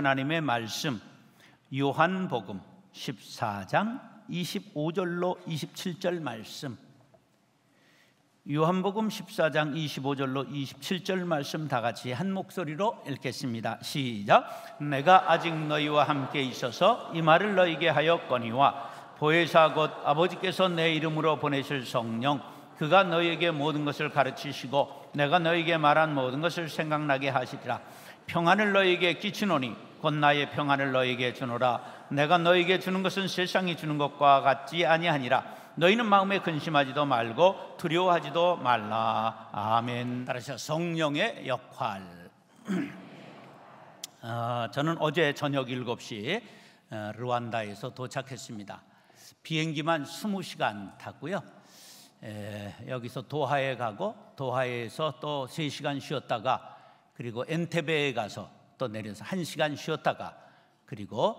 하나님의 말씀 요한복음 14장 25절로 27절 말씀, 요한복음 14장 25절로 27절 말씀 다 같이 한 목소리로 읽겠습니다. 시작. 내가 아직 너희와 함께 있어서 이 말을 너희에게 하였거니와 보혜사 곧 아버지께서 내 이름으로 보내실 성령 그가 너희에게 모든 것을 가르치시고 내가 너희에게 말한 모든 것을 생각나게 하시리라. 평안을 너희에게 끼치노니 곧 나의 평안을 너희에게 주노라. 내가 너희에게 주는 것은 세상이 주는 것과 같지 아니하니라. 너희는 마음에 근심하지도 말고 두려워하지도 말라. 아멘. 따라서 성령의 역할. 저는 어제 저녁 7시 르완다에서 도착했습니다. 비행기만 20시간 탔고요. 여기서 도하에 가고 도하에서 또 3시간 쉬었다가 그리고 엔테베에 가서 또 내려서 1시간 쉬었다가 그리고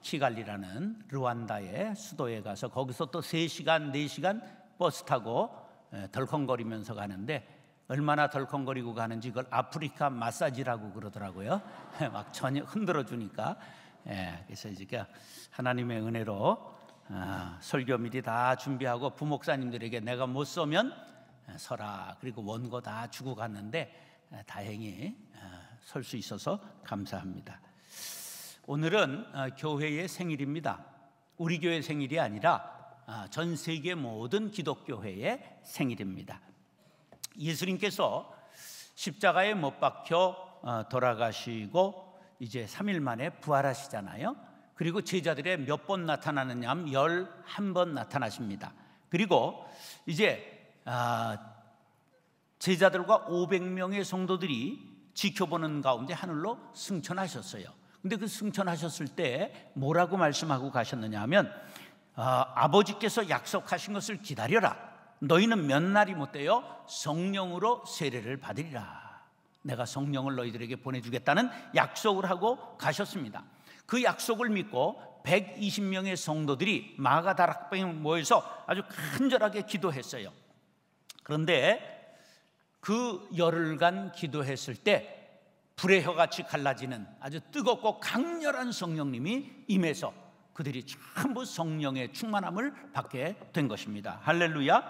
키갈리라는 르완다의 수도에 가서 거기서 또 3시간, 4시간 버스 타고 덜컹거리면서 가는데 얼마나 덜컹거리고 가는지 그걸 아프리카 마사지라고 그러더라고요. 막 전혀 흔들어 주니까. 그래서 이제 하나님의 은혜로 설교 미리 다 준비하고 부목사님들에게 내가 못 쏘면 서라 그리고 원고 다 주고 갔는데 다행히 설 수 있어서 감사합니다. 오늘은 교회의 생일입니다. 우리 교회 생일이 아니라 전 세계 모든 기독교회의 생일입니다. 예수님께서 십자가에 못 박혀 돌아가시고 이제 3일 만에 부활하시잖아요. 그리고 제자들의 몇 번 나타나느냐 하면 11번 나타나십니다. 그리고 이제 제자들과 500명의 성도들이 지켜보는 가운데 하늘로 승천하셨어요. 근데 그 승천하셨을 때 뭐라고 말씀하고 가셨느냐 하면 아버지께서 약속하신 것을 기다려라. 너희는 몇 날이 못되어 성령으로 세례를 받으리라. 내가 성령을 너희들에게 보내주겠다는 약속을 하고 가셨습니다. 그 약속을 믿고 120명의 성도들이 마가다락방에 모여서 아주 간절하게 기도했어요. 그런데 그 열흘간 기도했을 때 불의 혀같이 갈라지는 아주 뜨겁고 강렬한 성령님이 임해서 그들이 전부 성령의 충만함을 받게 된 것입니다. 할렐루야.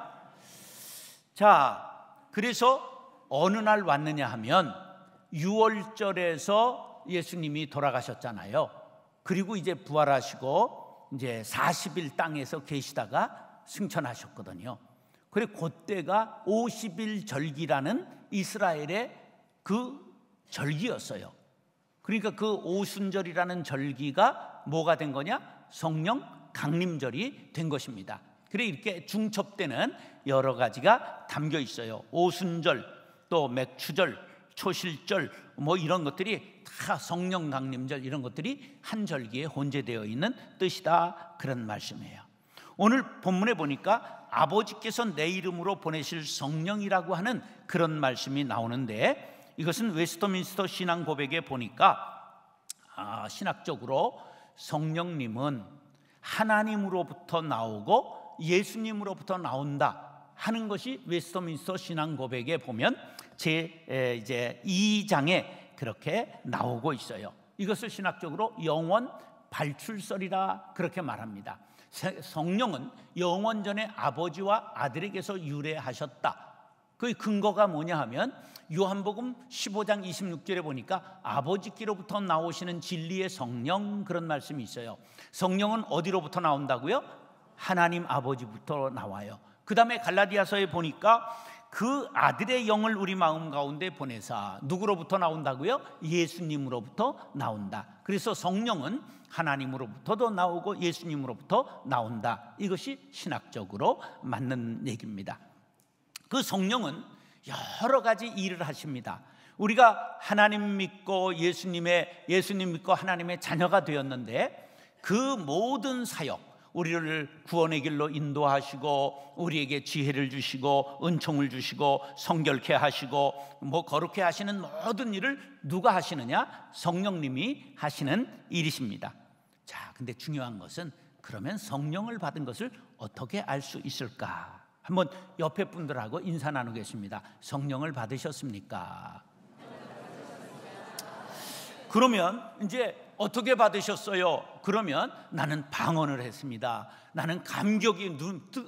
자, 그래서 어느 날 왔느냐 하면 6월절에서 예수님이 돌아가셨잖아요. 그리고 이제 부활하시고 이제 40일 땅에서 계시다가 승천하셨거든요. 그래 그때가 50일 절기라는 이스라엘의 그 절기였어요. 그러니까 그 오순절이라는 절기가 뭐가 된 거냐? 성령 강림절이 된 것입니다. 그래 이렇게 중첩되는 여러 가지가 담겨 있어요. 오순절, 또 맥추절, 초실절 뭐 이런 것들이 다 성령 강림절 이런 것들이 한 절기에 혼재되어 있는 뜻이다 그런 말씀이에요. 오늘 본문에 보니까 아버지께서 내 이름으로 보내실 성령이라고 하는 그런 말씀이 나오는데 이것은 웨스트민스터 신앙 고백에 보니까 신학적으로 성령님은 하나님으로부터 나오고 예수님으로부터 나온다 하는 것이 웨스트민스터 신앙 고백에 보면 이제 2장에 그렇게 나오고 있어요. 이것을 신학적으로 영원 발출설이라 그렇게 말합니다. 성령은 영원 전에 아버지와 아들에게서 유래하셨다. 그 근거가 뭐냐 하면 요한복음 15장 26절에 보니까 아버지께로부터 나오시는 진리의 성령 그런 말씀이 있어요. 성령은 어디로부터 나온다고요? 하나님 아버지부터 나와요. 그 다음에 갈라디아서에 보니까 그 아들의 영을 우리 마음 가운데 보내사 누구로부터 나온다고요? 예수님으로부터 나온다. 그래서 성령은 하나님으로부터도 나오고 예수님으로부터 나온다. 이것이 신학적으로 맞는 얘기입니다. 그 성령은 여러 가지 일을 하십니다. 우리가 하나님 믿고 예수님 믿고 하나님의 자녀가 되었는데 그 모든 사역, 우리를 구원의 길로 인도하시고 우리에게 지혜를 주시고 은총을 주시고 성결케 하시고 뭐 거룩케 하시는 모든 일을 누가 하시느냐? 성령님이 하시는 일이십니다. 자, 근데 중요한 것은 그러면 성령을 받은 것을 어떻게 알 수 있을까? 한번 옆에 분들하고 인사 나누겠습니다. 성령을 받으셨습니까? 그러면 이제 어떻게 받으셨어요? 그러면 나는 방언을 했습니다. 나는 감격이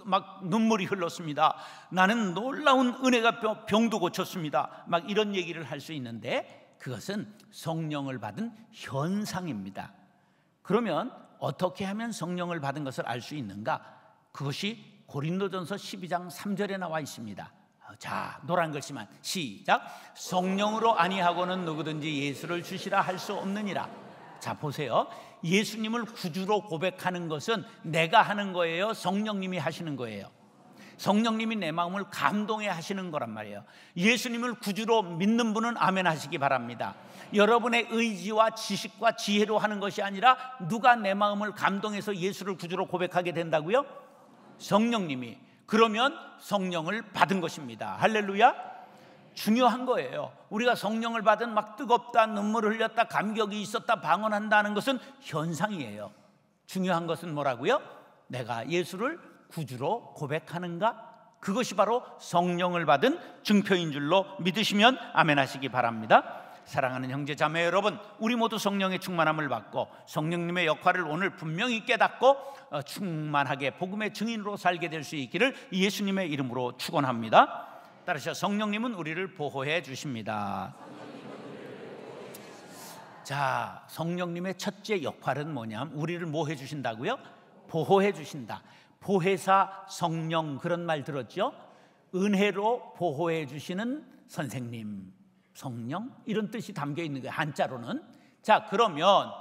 막 눈물이 흘렀습니다. 나는 놀라운 은혜가 병도 고쳤습니다. 막 이런 얘기를 할 수 있는데 그것은 성령을 받은 현상입니다. 그러면 어떻게 하면 성령을 받은 것을 알 수 있는가? 그것이 고린도전서 12장 3절에 나와 있습니다. 자, 노란 글씨만 시작. 성령으로 아니하고는 누구든지 예수를 주시라 할 수 없느니라. 자, 보세요. 예수님을 구주로 고백하는 것은 내가 하는 거예요? 성령님이 하시는 거예요? 성령님이 내 마음을 감동해 하시는 거란 말이에요. 예수님을 구주로 믿는 분은 아멘 하시기 바랍니다. 여러분의 의지와 지식과 지혜로 하는 것이 아니라 누가 내 마음을 감동해서 예수를 구주로 고백하게 된다고요? 성령님이. 그러면 성령을 받은 것입니다. 할렐루야. 중요한 거예요. 우리가 성령을 받은 막 뜨겁다, 눈물을 흘렸다, 감격이 있었다, 방언한다는 것은 현상이에요. 중요한 것은 뭐라고요? 내가 예수를 구주로 고백하는가? 그것이 바로 성령을 받은 증표인 줄로 믿으시면 아멘 하시기 바랍니다. 사랑하는 형제 자매 여러분, 우리 모두 성령의 충만함을 받고 성령님의 역할을 오늘 분명히 깨닫고 충만하게 복음의 증인으로 살게 될 수 있기를 예수님의 이름으로 축원합니다. 따라서 성령님은 우리를 보호해 주십니다. 자, 성령님의 첫째 역할은 뭐냐면 우리를 뭐 해 주신다고요? 보호해 주신다. 보혜사 성령, 그런 말 들었죠? 은혜로 보호해 주시는 선생님, 성령, 이런 뜻이 담겨 있는 거예요, 한자로는. 자, 그러면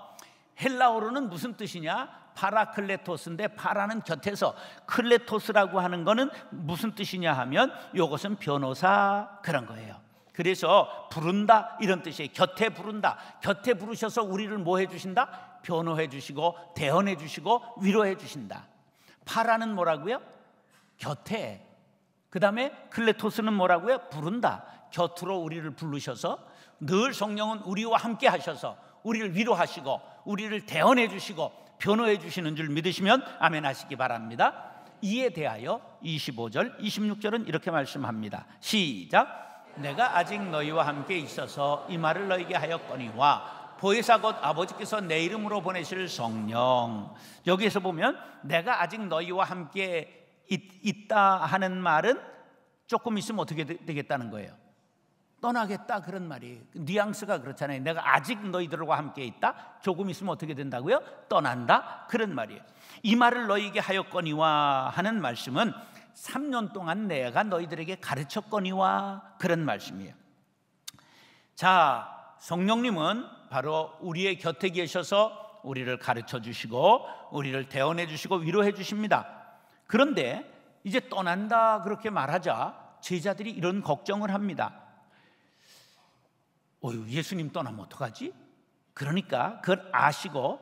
헬라어로는 무슨 뜻이냐? 파라클레토스인데 파라는 곁에서, 클레토스라고 하는 거는 무슨 뜻이냐 하면 이것은 변호사, 그런 거예요. 그래서 부른다, 이런 뜻이에요. 곁에 부른다. 곁에 부르셔서 우리를 뭐 해주신다? 변호해 주시고 대언해 주시고 위로해 주신다. 파라는 뭐라고요? 곁에. 그 다음에 클레토스는 뭐라고요? 부른다. 곁으로 우리를 부르셔서 늘 성령은 우리와 함께 하셔서 우리를 위로하시고 우리를 대언해 주시고 변호해 주시는 줄 믿으시면 아멘 하시기 바랍니다. 이에 대하여 25절, 26절은 이렇게 말씀합니다. 시작. 내가 아직 너희와 함께 있어서 이 말을 너희에게 하였거니와 보혜사 곧 아버지께서 내 이름으로 보내실 성령. 여기에서 보면 내가 아직 너희와 함께 있다 하는 말은 조금 있으면 어떻게 되겠다는 거예요? 떠나겠다, 그런 말이. 뉘앙스가 그렇잖아요. 내가 아직 너희들과 함께 있다, 조금 있으면 어떻게 된다고요? 떠난다, 그런 말이에요. 이 말을 너희에게 하였거니와 하는 말씀은 3년 동안 내가 너희들에게 가르쳤거니와, 그런 말씀이에요. 자, 성령님은 바로 우리의 곁에 계셔서 우리를 가르쳐 주시고 우리를 대언해 주시고 위로해 주십니다. 그런데 이제 떠난다 그렇게 말하자 제자들이 이런 걱정을 합니다. 예수님 떠나면 어떡하지? 그러니까 그걸 아시고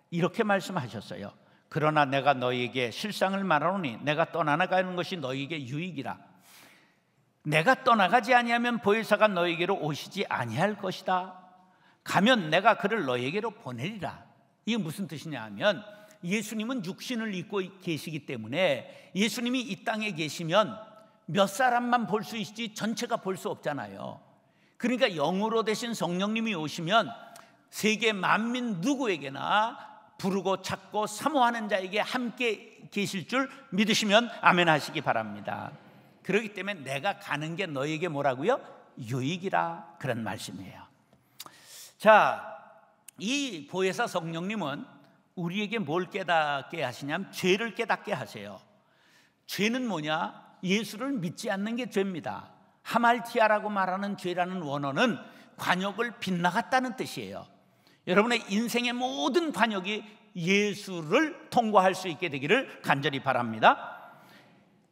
이렇게 말씀하셨어요. 그러나 내가 너희에게 실상을 말하노니 내가 떠나가는 것이 너희에게 유익이라. 내가 떠나가지 아니하면 보혜사가 너희에게로 오시지 아니할 것이다. 가면 내가 그를 너희에게로 보내리라. 이게 무슨 뜻이냐 하면 예수님은 육신을 입고 계시기 때문에 예수님이 이 땅에 계시면 몇 사람만 볼 수 있지 전체가 볼 수 없잖아요. 그러니까 영으로 되신 성령님이 오시면 세계 만민 누구에게나 부르고 찾고 사모하는 자에게 함께 계실 줄 믿으시면 아멘 하시기 바랍니다. 그렇기 때문에 내가 가는 게 너에게 뭐라고요? 유익이라, 그런 말씀이에요. 자, 이 보혜사 성령님은 우리에게 뭘 깨닫게 하시냐면 죄를 깨닫게 하세요. 죄는 뭐냐? 예수를 믿지 않는 게 죄입니다. 하말티아라고 말하는 죄라는 원어는 관역을 빗나갔다는 뜻이에요. 여러분의 인생의 모든 관역이 예수를 통과할 수 있게 되기를 간절히 바랍니다.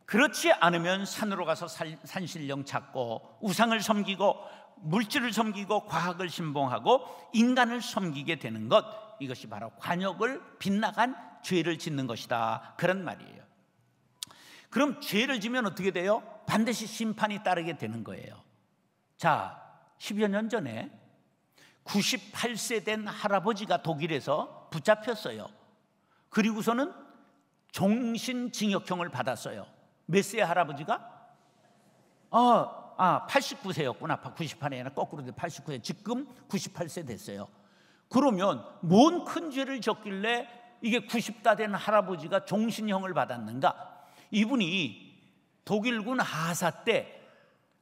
그렇지 않으면 산으로 가서 산신령 찾고 우상을 섬기고 물질을 섬기고 과학을 신봉하고 인간을 섬기게 되는 것, 이것이 바로 관역을 빗나간 죄를 짓는 것이다, 그런 말이에요. 그럼 죄를 지면 어떻게 돼요? 반드시 심판이 따르게 되는 거예요. 자, 10여 년 전에 98세 된 할아버지가 독일에서 붙잡혔어요. 그리고서는 종신징역형을 받았어요. 몇 세의 할아버지가? 89세였구나. 98이 아니라 거꾸로 89세. 지금 98세 됐어요. 그러면 뭔 큰 죄를 졌길래 이게 90다 된 할아버지가 종신형을 받았는가? 이분이 독일군 하사 때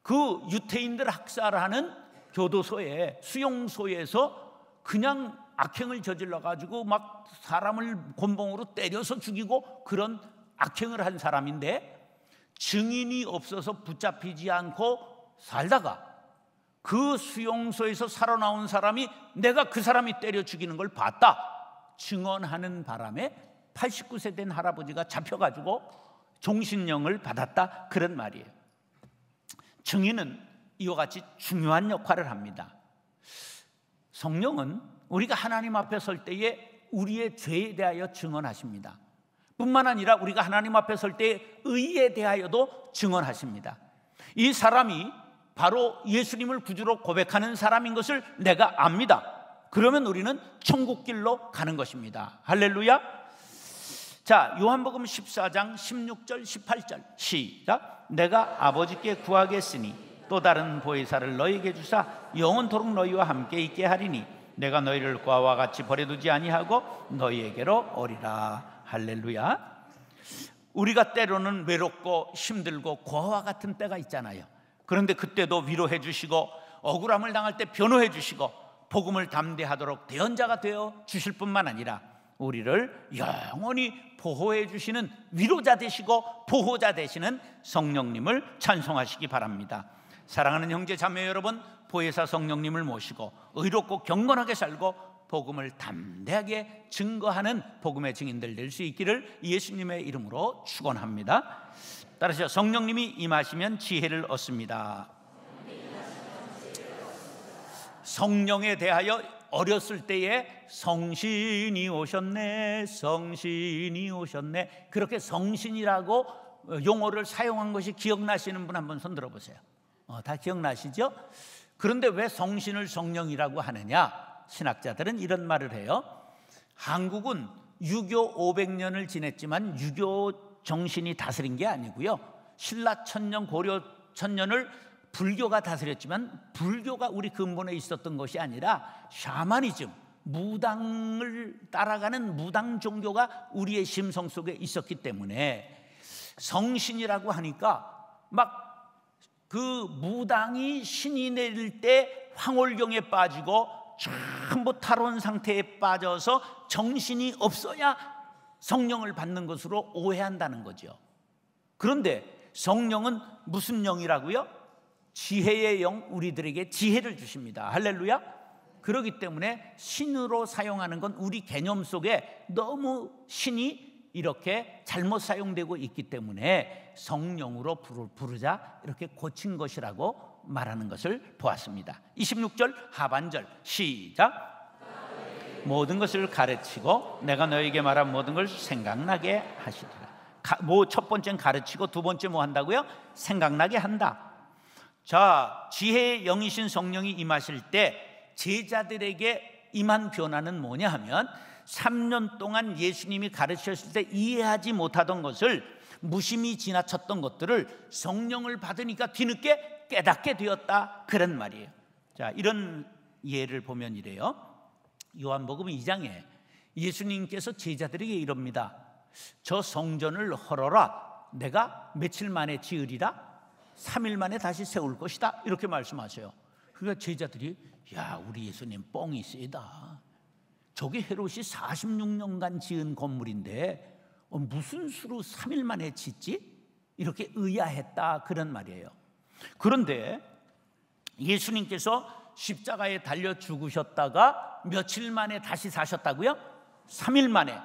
그 유태인들 학살하는 교도소에, 수용소에서 그냥 악행을 저질러 가지고 막 사람을 곤봉으로 때려서 죽이고 그런 악행을 한 사람인데, 증인이 없어서 붙잡히지 않고 살다가 그 수용소에서 살아나온 사람이 내가 그 사람이 때려 죽이는 걸 봤다 증언하는 바람에 89세 된 할아버지가 잡혀가지고 종신형을 받았다, 그런 말이에요. 증인은 이와 같이 중요한 역할을 합니다. 성령은 우리가 하나님 앞에 설 때에 우리의 죄에 대하여 증언하십니다. 뿐만 아니라 우리가 하나님 앞에 설 때에 의에 대하여도 증언하십니다. 이 사람이 바로 예수님을 구주로 고백하는 사람인 것을 내가 압니다. 그러면 우리는 천국길로 가는 것입니다. 할렐루야. 자, 요한복음 14장 16절 18절 시작. 내가 아버지께 구하겠으니 또 다른 보혜사를 너희에게 주사 영원토록 너희와 함께 있게 하리니 내가 너희를 고아와 같이 버려두지 아니하고 너희에게로 오리라. 할렐루야. 우리가 때로는 외롭고 힘들고 고아와 같은 때가 있잖아요. 그런데 그때도 위로해 주시고 억울함을 당할 때 변호해 주시고 복음을 담대하도록 대언자가 되어 주실 뿐만 아니라 우리를 영원히 보호해 주시는 위로자 되시고 보호자 되시는 성령님을 찬송하시기 바랍니다. 사랑하는 형제 자매 여러분, 보혜사 성령님을 모시고 의롭고 경건하게 살고 복음을 담대하게 증거하는 복음의 증인들 될 수 있기를 예수님의 이름으로 축원합니다. 따라서 성령님이 임하시면 지혜를 얻습니다. 성령에 대하여 어렸을 때에 성신이 오셨네, 성신이 오셨네, 그렇게 성신이라고 용어를 사용한 것이 기억나시는 분 한번 손 들어보세요. 다 기억나시죠? 그런데 왜 성신을 성령이라고 하느냐? 신학자들은 이런 말을 해요. 한국은 유교 500년을 지냈지만 유교 정신이 다스린 게 아니고요, 신라 천년, 고려 천년을 불교가 다스렸지만 불교가 우리 근본에 있었던 것이 아니라 샤머니즘, 무당을 따라가는 무당 종교가 우리의 심성 속에 있었기 때문에 성신이라고 하니까 막 그 무당이 신이 내릴 때 황홀경에 빠지고 전부 탈원 상태에 빠져서 정신이 없어야 성령을 받는 것으로 오해한다는 거죠. 그런데 성령은 무슨 영이라고요? 지혜의 영, 우리들에게 지혜를 주십니다. 할렐루야. 그렇기 때문에 신으로 사용하는 건 우리 개념 속에 너무 신이 이렇게 잘못 사용되고 있기 때문에 성령으로 부르자 이렇게 고친 것이라고 말하는 것을 보았습니다. 26절 하반절 시작. 모든 것을 가르치고 내가 너에게 말한 모든 걸 생각나게 하시리라. 첫 번째는 가르치고 두 번째 뭐 한다고요? 생각나게 한다. 자, 지혜의 영이신 성령이 임하실 때 제자들에게 임한 변화는 뭐냐 하면 3년 동안 예수님이 가르치셨을 때 이해하지 못하던 것을, 무심히 지나쳤던 것들을 성령을 받으니까 뒤늦게 깨닫게 되었다, 그런 말이에요. 자, 이런 예를 보면 이래요. 요한복음 2장에 예수님께서 제자들에게 이럽니다. 저 성전을 헐어라. 내가 며칠 만에 지으리라. 3일 만에 다시 세울 것이다, 이렇게 말씀하세요. 그러니까 제자들이 야, 우리 예수님 뻥이 세다. 저게 헤롯이 46년간 지은 건물인데 무슨 수로 3일 만에 짓지? 이렇게 의아했다, 그런 말이에요. 그런데 예수님께서 십자가에 달려 죽으셨다가 며칠 만에 다시 사셨다고요? 3일 만에.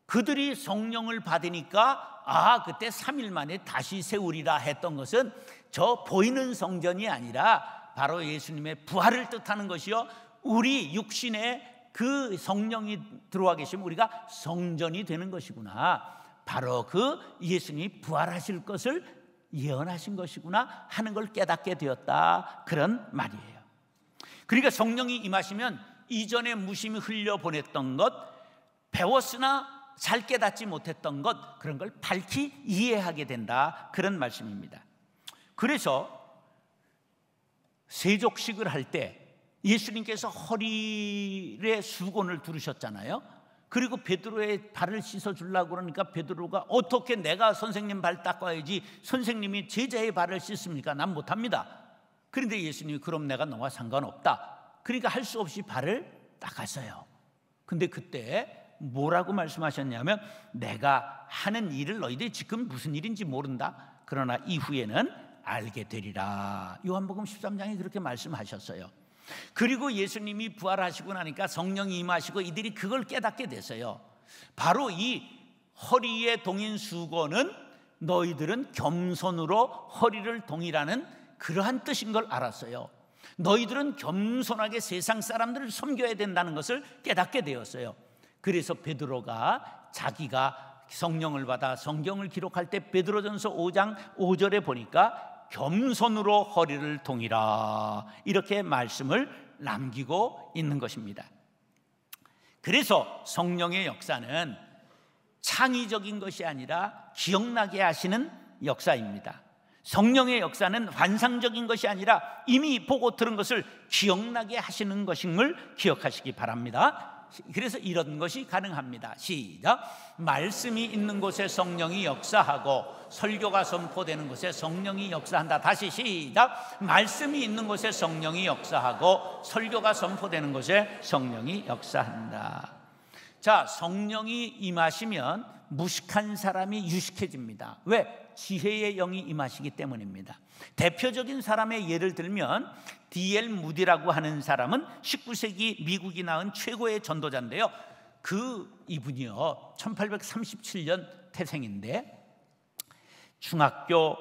그들이 성령을 받으니까 그때 3일 만에 다시 세우리라 했던 것은 저 보이는 성전이 아니라 바로 예수님의 부활을 뜻하는 것이요, 우리 육신에 그 성령이 들어와 계시면 우리가 성전이 되는 것이구나, 바로 그 예수님이 부활하실 것을 예언하신 것이구나 하는 걸 깨닫게 되었다, 그런 말이에요. 그러니까 성령이 임하시면 이전에 무심히 흘려보냈던 것, 배웠으나 잘 깨닫지 못했던 것, 그런 걸 밝히 이해하게 된다, 그런 말씀입니다. 그래서 세족식을 할 때 예수님께서 허리에 수건을 두르셨잖아요. 그리고 베드로의 발을 씻어주려고 그러니까 베드로가 어떻게 내가 선생님 발 닦아야지 선생님이 제자의 발을 씻습니까? 난 못합니다. 그런데 예수님이 그럼 내가 너와 상관없다. 그러니까 할 수 없이 발을 닦았어요. 근데 그때 뭐라고 말씀하셨냐면 내가 하는 일을 너희들이 지금 무슨 일인지 모른다. 그러나 이후에는 알게 되리라. 요한복음 13장에 그렇게 말씀하셨어요. 그리고 예수님이 부활하시고 나니까 성령이 임하시고 이들이 그걸 깨닫게 됐어요. 바로 이 허리에 동인 수건은 너희들은 겸손으로 허리를 동이라는 그러한 뜻인 걸 알았어요. 너희들은 겸손하게 세상 사람들을 섬겨야 된다는 것을 깨닫게 되었어요. 그래서 베드로가 자기가 성령을 받아 성경을 기록할 때 베드로전서 5장 5절에 보니까 겸손으로 허리를 동이라 이렇게 말씀을 남기고 있는 것입니다. 그래서 성령의 역사는 창의적인 것이 아니라 기억나게 하시는 역사입니다. 성령의 역사는 환상적인 것이 아니라 이미 보고 들은 것을 기억나게 하시는 것임을 기억하시기 바랍니다. 그래서 이런 것이 가능합니다. 시작. 말씀이 있는 곳에 성령이 역사하고 설교가 선포되는 곳에 성령이 역사한다. 다시 시작. 말씀이 있는 곳에 성령이 역사하고 설교가 선포되는 곳에 성령이 역사한다. 자, 성령이 임하시면 무식한 사람이 유식해집니다. 왜? 지혜의 영이 임하시기 때문입니다. 대표적인 사람의 예를 들면 D.L. 무디라고 하는 사람은 19세기 미국이 낳은 최고의 전도자인데요. 이분이요 1837년 태생인데 중학교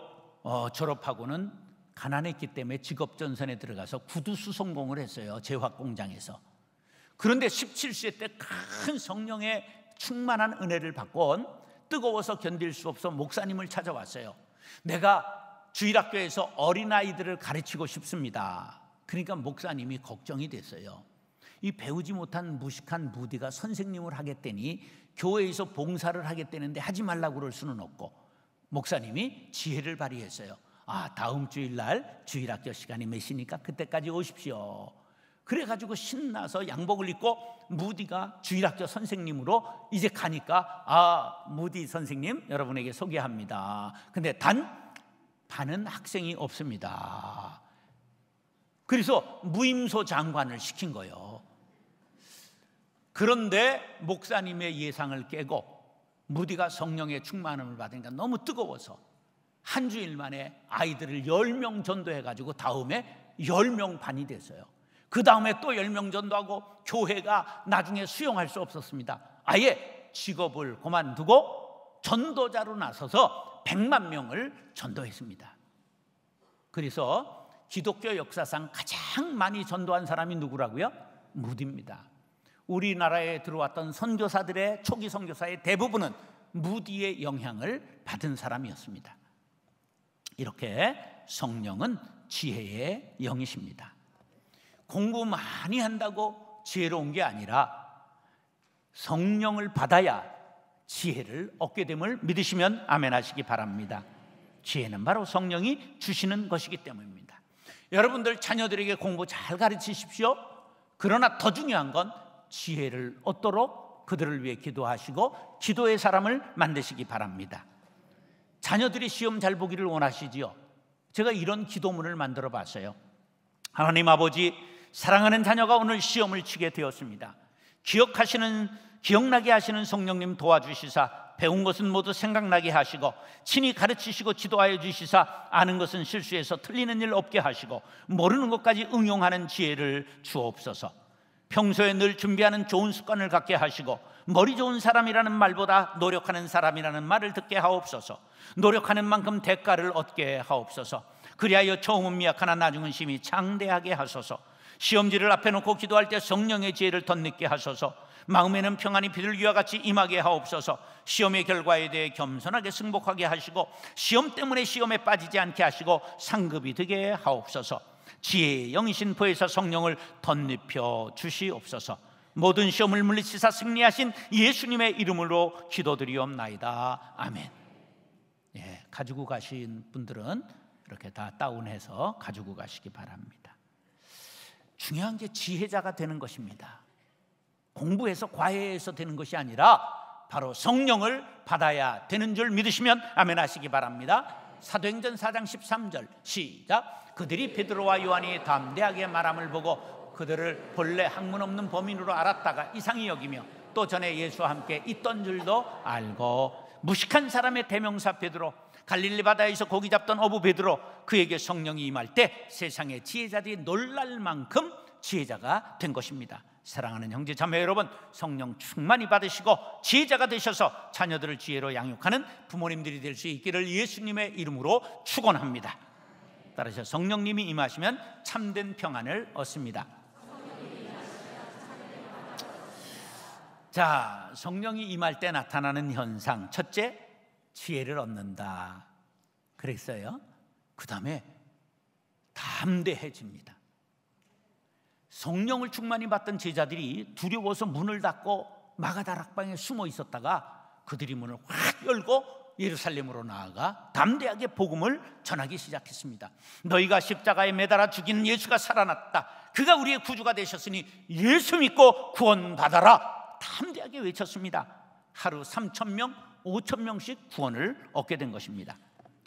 졸업하고는 가난했기 때문에 직업전선에 들어가서 구두 수송공을 했어요. 제화 공장에서. 그런데 17세 때 큰 성령의 충만한 은혜를 받고 뜨거워서 견딜 수 없어 목사님을 찾아왔어요. 내가 주일학교에서 어린아이들을 가르치고 싶습니다. 그러니까 목사님이 걱정이 됐어요. 이 배우지 못한 무식한 무디가 선생님을 하겠다니 교회에서 봉사를 하겠다는데 하지 말라고 그럴 수는 없고 목사님이 지혜를 발휘했어요. 다음 주일날 주일학교 시간이 몇 시니까 그때까지 오십시오. 그래가지고 신나서 양복을 입고 무디가 주일학교 선생님으로 이제 가니까 무디 선생님 여러분에게 소개합니다. 근데 반은 학생이 없습니다. 그래서 무임소 장관을 시킨 거예요. 그런데 목사님의 예상을 깨고 무디가 성령의 충만함을 받으니까 너무 뜨거워서 한 주일 만에 아이들을 10명 전도해가지고 다음에 10명 반이 됐어요. 그 다음에 또 10명 전도하고 교회가 나중에 수용할 수 없었습니다. 아예 직업을 그만두고 전도자로 나서서 100만 명을 전도했습니다. 그래서 기독교 역사상 가장 많이 전도한 사람이 누구라고요? 무디입니다. 우리나라에 들어왔던 선교사들의 초기 선교사의 대부분은 무디의 영향을 받은 사람이었습니다. 이렇게 성령은 지혜의 영이십니다. 공부 많이 한다고 지혜로운 게 아니라 성령을 받아야 지혜를 얻게 됨을 믿으시면 아멘 하시기 바랍니다. 지혜는 바로 성령이 주시는 것이기 때문입니다. 여러분들 자녀들에게 공부 잘 가르치십시오. 그러나 더 중요한 건 지혜를 얻도록 그들을 위해 기도하시고 기도의 사람을 만드시기 바랍니다. 자녀들이 시험 잘 보기를 원하시지요? 제가 이런 기도문을 만들어 봤어요. 하나님 아버지, 사랑하는 자녀가 오늘 시험을 치게 되었습니다. 기억나게 하시는 성령님 도와주시사 배운 것은 모두 생각나게 하시고 친히 가르치시고 지도하여 주시사 아는 것은 실수해서 틀리는 일 없게 하시고 모르는 것까지 응용하는 지혜를 주옵소서. 평소에 늘 준비하는 좋은 습관을 갖게 하시고 머리 좋은 사람이라는 말보다 노력하는 사람이라는 말을 듣게 하옵소서. 노력하는 만큼 대가를 얻게 하옵소서. 그리하여 처음은 미약하나 나중은 심히 장대하게 하소서. 시험지를 앞에 놓고 기도할 때 성령의 지혜를 덧입게 하소서. 마음에는 평안이 비둘기와 같이 임하게 하옵소서. 시험의 결과에 대해 겸손하게 승복하게 하시고 시험 때문에 시험에 빠지지 않게 하시고 상급이 되게 하옵소서. 지혜의 영이신 보혜사 성령을 덧입혀 주시옵소서. 모든 시험을 물리치사 승리하신 예수님의 이름으로 기도드리옵나이다. 아멘. 가지고 가신 분들은 이렇게 다 다운해서 가지고 가시기 바랍니다. 중요한 게 지혜자가 되는 것입니다. 공부해서 과외해서 되는 것이 아니라 바로 성령을 받아야 되는 줄 믿으시면 아멘 하시기 바랍니다. 사도행전 4장 13절 시작. 그들이 베드로와 요한이 담대하게 말함을 보고 그들을 본래 학문 없는 범인으로 알았다가 이상히 여기며 또 전에 예수와 함께 있던 줄도 알고, 무식한 사람의 대명사 베드로, 갈릴리 바다에서 고기 잡던 어부 베드로, 그에게 성령이 임할 때 세상의 지혜자들이 놀랄 만큼 지혜자가 된 것입니다. 사랑하는 형제 자매 여러분, 성령 충만히 받으시고 지혜자가 되셔서 자녀들을 지혜로 양육하는 부모님들이 될 수 있기를 예수님의 이름으로 축원합니다. 따라서 성령님이 임하시면 참된 평안을 얻습니다. 자, 성령이 임할 때 나타나는 현상, 첫째, 지혜를 얻는다 그랬어요. 그 다음에 담대해집니다. 성령을 충만히 받던 제자들이 두려워서 문을 닫고 마가다락방에 숨어 있었다가 그들이 문을 확 열고 예루살렘으로 나아가 담대하게 복음을 전하기 시작했습니다. 너희가 십자가에 매달아 죽인 예수가 살아났다. 그가 우리의 구주가 되셨으니 예수 믿고 구원받아라. 담대하게 외쳤습니다. 하루 3,000명, 5,000명씩 구원을 얻게 된 것입니다.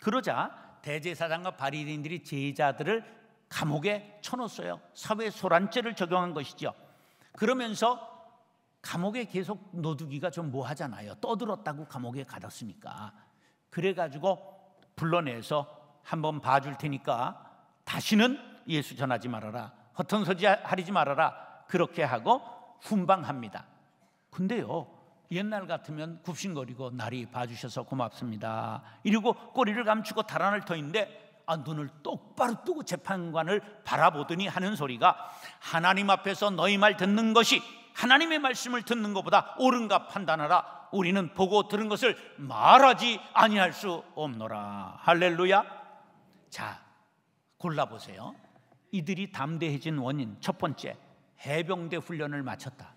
그러자 대제사장과 바리새인들이 제자들을 감옥에 쳐넣었어요. 사회 소란죄를 적용한 것이죠. 그러면서 감옥에 계속 넣어두기가 좀 뭐하잖아요. 떠들었다고 감옥에 가뒀으니까. 그래가지고 불러내서 한번 봐줄 테니까 다시는 예수 전하지 말아라, 허튼 소리 하지 말아라, 그렇게 하고 훈방합니다. 근데요, 옛날 같으면 굽신거리고 날이 봐주셔서 고맙습니다 이러고 꼬리를 감추고 달아날 터인데 눈을 똑바로 뜨고 재판관을 바라보더니 하는 소리가, 하나님 앞에서 너희 말 듣는 것이 하나님의 말씀을 듣는 것보다 옳은가 판단하라. 우리는 보고 들은 것을 말하지 아니할 수 없노라. 할렐루야. 자, 골라보세요. 이들이 담대해진 원인, 첫 번째, 해병대 훈련을 마쳤다.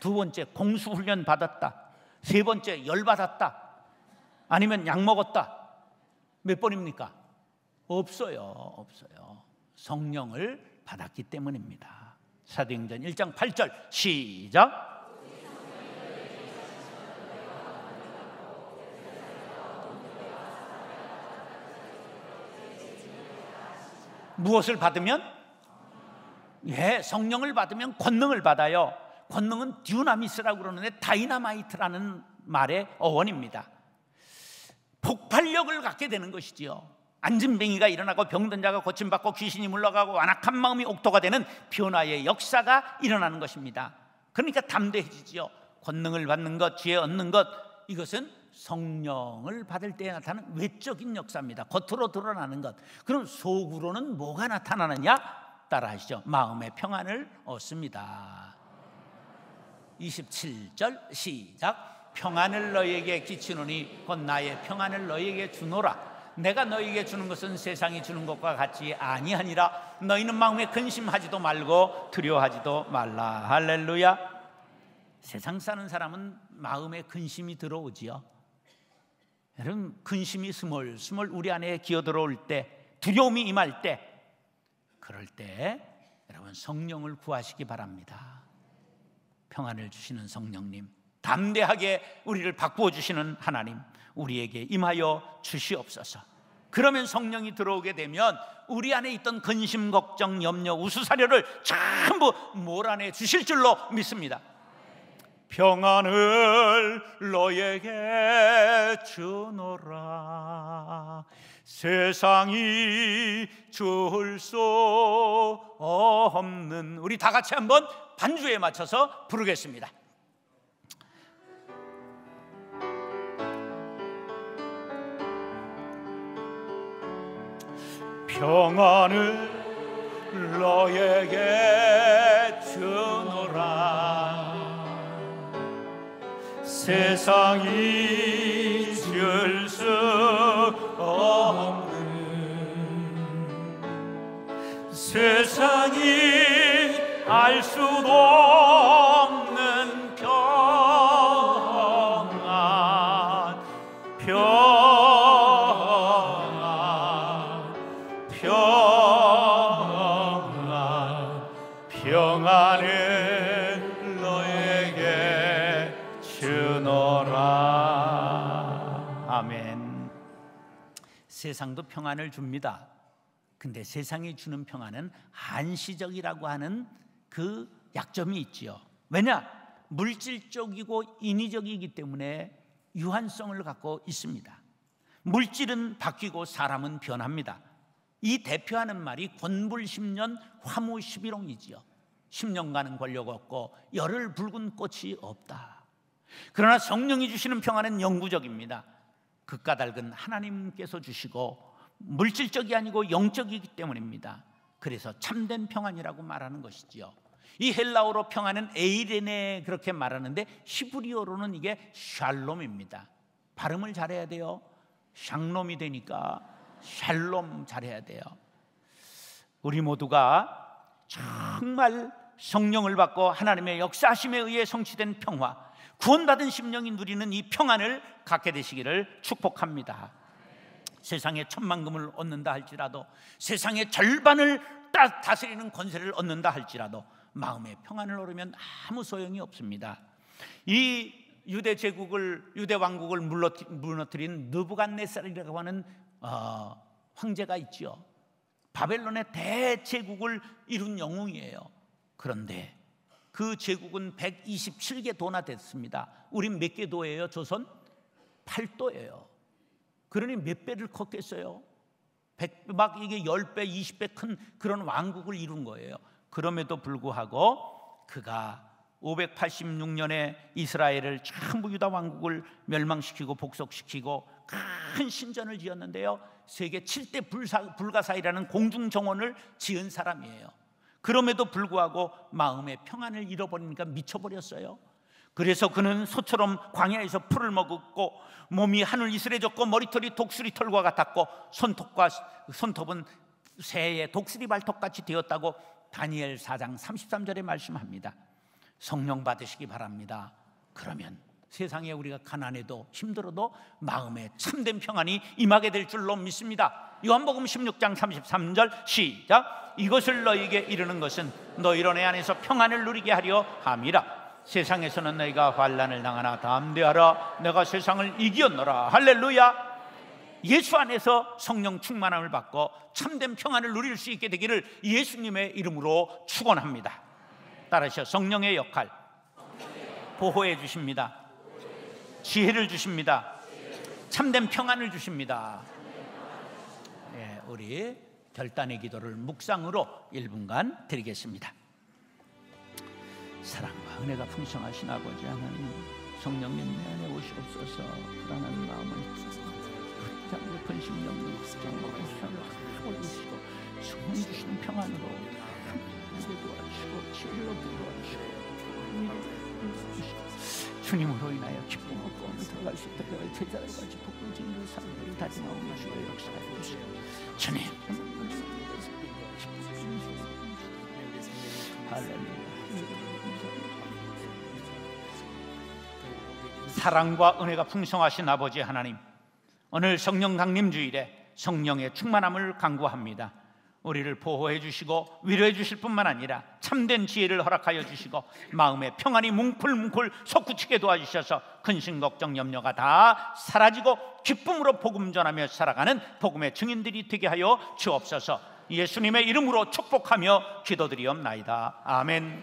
두 번째, 공수훈련 받았다. 세 번째, 열받았다. 아니면 약 먹었다. 몇 번입니까? 없어요. 성령을 받았기 때문입니다. 사도행전 1장 8절 시작. 무엇을 받으면? 성령을 받으면 권능을 받아요. 권능은 듀나미스라고 그러는데 다이나마이트라는 말의 어원입니다. 폭발력을 갖게 되는 것이지요. 안진뱅이가 일어나고 병든 자가 고침받고 귀신이 물러가고 완악한 마음이 옥토가 되는 변화의 역사가 일어나는 것입니다. 그러니까 담대해지죠. 권능을 받는 것, 지혜 얻는 것, 이것은 성령을 받을 때 나타나는 외적인 역사입니다. 겉으로 드러나는 것. 그럼 속으로는 뭐가 나타나느냐? 따라하시죠. 마음의 평안을 얻습니다. 27절 시작. 평안을 너희에게 끼치노니 곧 나의 평안을 너희에게 주노라. 내가 너희에게 주는 것은 세상이 주는 것과 같이 아니하니라. 너희는 마음에 근심하지도 말고 두려워하지도 말라. 할렐루야. 세상 사는 사람은 마음에 근심이 들어오지요. 여러분, 근심이 스멀스멀 우리 안에 기어들어올 때, 두려움이 임할 때, 그럴 때 여러분 성령을 구하시기 바랍니다. 평안을 주시는 성령님, 담대하게 우리를 바꾸어 주시는 하나님, 우리에게 임하여 주시옵소서. 그러면 성령이 들어오게 되면 우리 안에 있던 근심, 걱정, 염려, 우수사려를 전부 몰아내 주실 줄로 믿습니다. 평안을 너에게 주노라. 세상이 줄 수 없는, 우리 다 같이 한번 반주에 맞춰서 부르겠습니다. 평안을 너에게 주노라. 세상이 줄 수 없는, 세상이 알 수도 없는 평안, 평안, 평안, 주노라. 아멘. 세상도 평안을 줍니다. 근데 세상이 주는 평안은 한시적이라고 하는 그 약점이 있지요. 왜냐? 물질적이고 인위적이기 때문에 유한성을 갖고 있습니다. 물질은 바뀌고 사람은 변합니다. 이 대표하는 말이 권불 10년 화무 11홍이지요. 10년간은 권력 없고 열흘 붉은 꽃이 없다. 그러나 성령이 주시는 평안은 영구적입니다. 그 까닭은 하나님께서 주시고 물질적이 아니고 영적이기 때문입니다. 그래서 참된 평안이라고 말하는 것이지요. 이 헬라어로 평안은 에이레네 그렇게 말하는데 히브리어로는 이게 샬롬입니다. 발음을 잘해야 돼요. 샹롬이 되니까 샬롬 잘해야 돼요. 우리 모두가 정말 성령을 받고 하나님의 역사하심에 의해 성취된 평화, 구원받은 심령이 누리는 이 평안을 갖게 되시기를 축복합니다. 세상에 천만금을 얻는다 할지라도, 세상의 절반을 다스리는 권세를 얻는다 할지라도 마음의 평안을 얻으면 아무 소용이 없습니다. 이 유대 제국을, 유대 왕국을 무너뜨린 느부갓네살이라고 하는 황제가 있죠. 바벨론의 대제국을 이룬 영웅이에요. 그런데 그 제국은 127개 도나 됐습니다. 우린 몇 개 도예요? 조선 8도예요. 그러니 몇 배를 컸겠어요? 막 이게 10배, 20배 큰 그런 왕국을 이룬 거예요. 그럼에도 불구하고 그가 586년에 이스라엘을 전부 유다 왕국을 멸망시키고 복속시키고 큰 신전을 지었는데요, 세계 7대 불가사의라는 공중정원을 지은 사람이에요. 그럼에도 불구하고 마음의 평안을 잃어버리니까 미쳐버렸어요. 그래서 그는 소처럼 광야에서 풀을 먹었고 몸이 하늘 이슬해졌고 머리털이 독수리 털과 같았고 손톱은 새의 독수리 발톱같이 되었다고 다니엘 4장 33절에 말씀합니다. 성령 받으시기 바랍니다. 그러면 세상에 우리가 가난해도 힘들어도 마음에 참된 평안이 임하게 될 줄로 믿습니다. 요한복음 16장 33절 시작. 이것을 너희에게 이르는 것은 너희로 내 안에서 평안을 누리게 하려 함이라. 세상에서는 너희가 환난을 당하나 담대하라. 내가 세상을 이겼노라. 할렐루야. 예수 안에서 성령 충만함을 받고 참된 평안을 누릴 수 있게 되기를 예수님의 이름으로 축원합니다. 따라서 성령의 역할 보호해 주십니다. 지혜를 주십니다. 참된 평안을 주십니다. 네, 우리 결단의 기도를 묵상으로 1분간 드리겠습니다. 사랑과 은혜가 풍성하신 아버지 하나님, 성령님 내 안에 오시옵소서. 불안한 마음을 깊은 심령을 확장하고 주시고 성령 주시는 평안으로 함께 도와주시고 지혜를 얻게 도와주시고 주님으로 인하여 기쁨 얻고 오늘 들어갈 수 있도록 제자를 같이 복부진을 삶을 다짐하고 주여 역사해 주시고 주님 할렐루야. 사랑과 은혜가 풍성하신 아버지 하나님, 오늘 성령 강림 주일에 성령의 충만함을 간구합니다. 우리를 보호해 주시고 위로해 주실 뿐만 아니라 참된 지혜를 허락하여 주시고 마음의 평안이 뭉클뭉클 솟구치게 도와주셔서 근심 걱정 염려가 다 사라지고 기쁨으로 복음 전하며 살아가는 복음의 증인들이 되게 하여 주옵소서. 예수님의 이름으로 축복하며 기도드리옵나이다. 아멘.